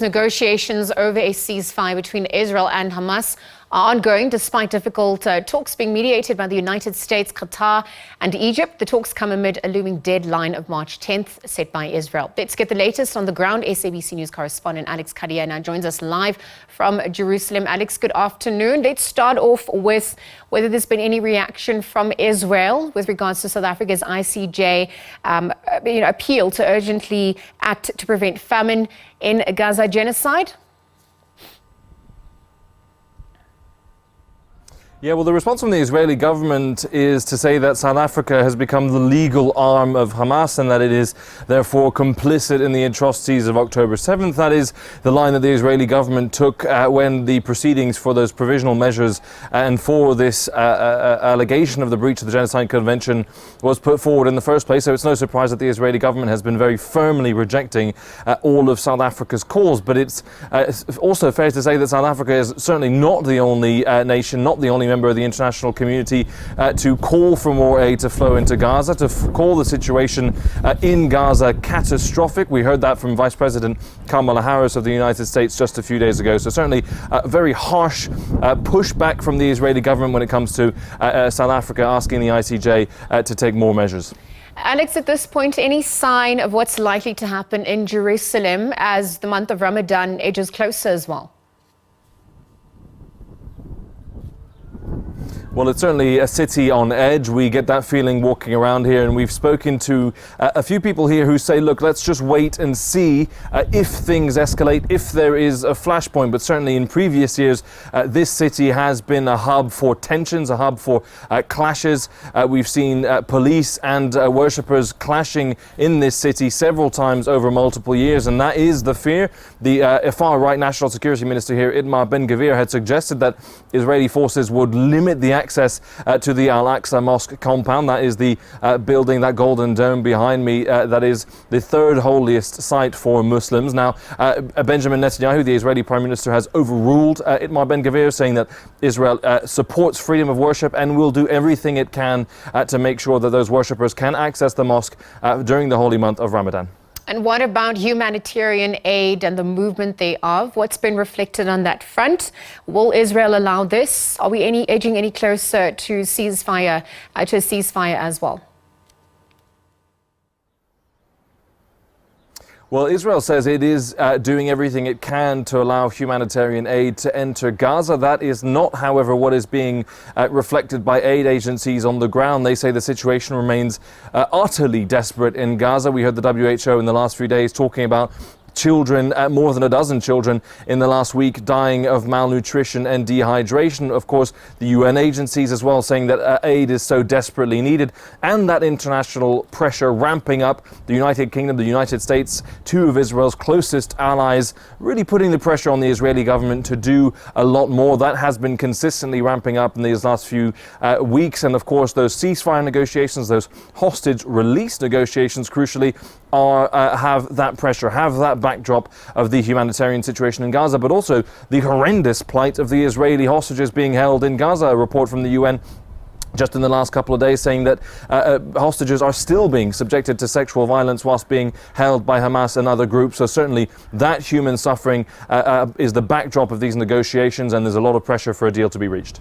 Negotiations over a ceasefire between Israel and Hamas are ongoing despite difficult talks being mediated by the United States, Qatar and Egypt. The talks come amid a looming deadline of March 10th set by Israel. Let's get the latest on the ground. SABC News correspondent Alex Cadier now joins us live from Jerusalem. Alex, good afternoon. Let's start off with whether there's been any reaction from Israel with regards to South Africa's ICJ appeal to urgently act to prevent famine in Gaza genocide. Yeah, well, the response from the Israeli government is to say that South Africa has become the legal arm of Hamas and that it is therefore complicit in the atrocities of October 7th. That is the line that the Israeli government took when the proceedings for those provisional measures and for this allegation of the breach of the Genocide Convention was put forward in the first place. So it's no surprise that the Israeli government has been very firmly rejecting all of South Africa's calls. But it's also fair to say that South Africa is certainly not the only nation, not the only member of the international community to call for more aid to flow into Gaza, to call the situation in Gaza catastrophic. We heard that from Vice President Kamala Harris of the United States just a few days ago. So certainly very harsh pushback from the Israeli government when it comes to South Africa asking the ICJ to take more measures. Alex, at this point, any sign of what's likely to happen in Jerusalem as the month of Ramadan edges closer as well? Well, it's certainly a city on edge. We get that feeling walking around here, and we've spoken to a few people here who say, look, let's just wait and see if things escalate, if there is a flashpoint. But certainly in previous years, this city has been a hub for tensions, a hub for clashes. We've seen police and worshippers clashing in this city several times over multiple years, and that is the fear. The far-right National Security Minister here, Itamar Ben-Gvir, had suggested that Israeli forces would limit the access to the Al-Aqsa Mosque compound. That is the building, that golden dome behind me, that is the third holiest site for Muslims. Now, Benjamin Netanyahu, the Israeli Prime Minister, has overruled Itamar Ben-Gvir, saying that Israel supports freedom of worship and will do everything it can to make sure that those worshippers can access the mosque during the holy month of Ramadan. And what about humanitarian aid and the movement thereof? What's been reflected on that front? Will Israel allow this? Are we edging any closer to a ceasefire as well? Well, Israel says it is doing everything it can to allow humanitarian aid to enter Gaza. That is not, however, what is being reflected by aid agencies on the ground. They say the situation remains utterly desperate in Gaza. We heard the WHO in the last few days talking about children, more than a dozen children in the last week dying of malnutrition and dehydration. Of course, the UN agencies as well saying that aid is so desperately needed, and that international pressure ramping up. The United Kingdom, the United States, two of Israel's closest allies, really putting the pressure on the Israeli government to do a lot more. That has been consistently ramping up in these last few weeks. And of course, those ceasefire negotiations, those hostage release negotiations, crucially, have that pressure, have that backdrop of the humanitarian situation in Gaza, but also the horrendous plight of the Israeli hostages being held in Gaza. A report from the UN just in the last couple of days saying that hostages are still being subjected to sexual violence whilst being held by Hamas and other groups. So certainly that human suffering is the backdrop of these negotiations, and there's a lot of pressure for a deal to be reached.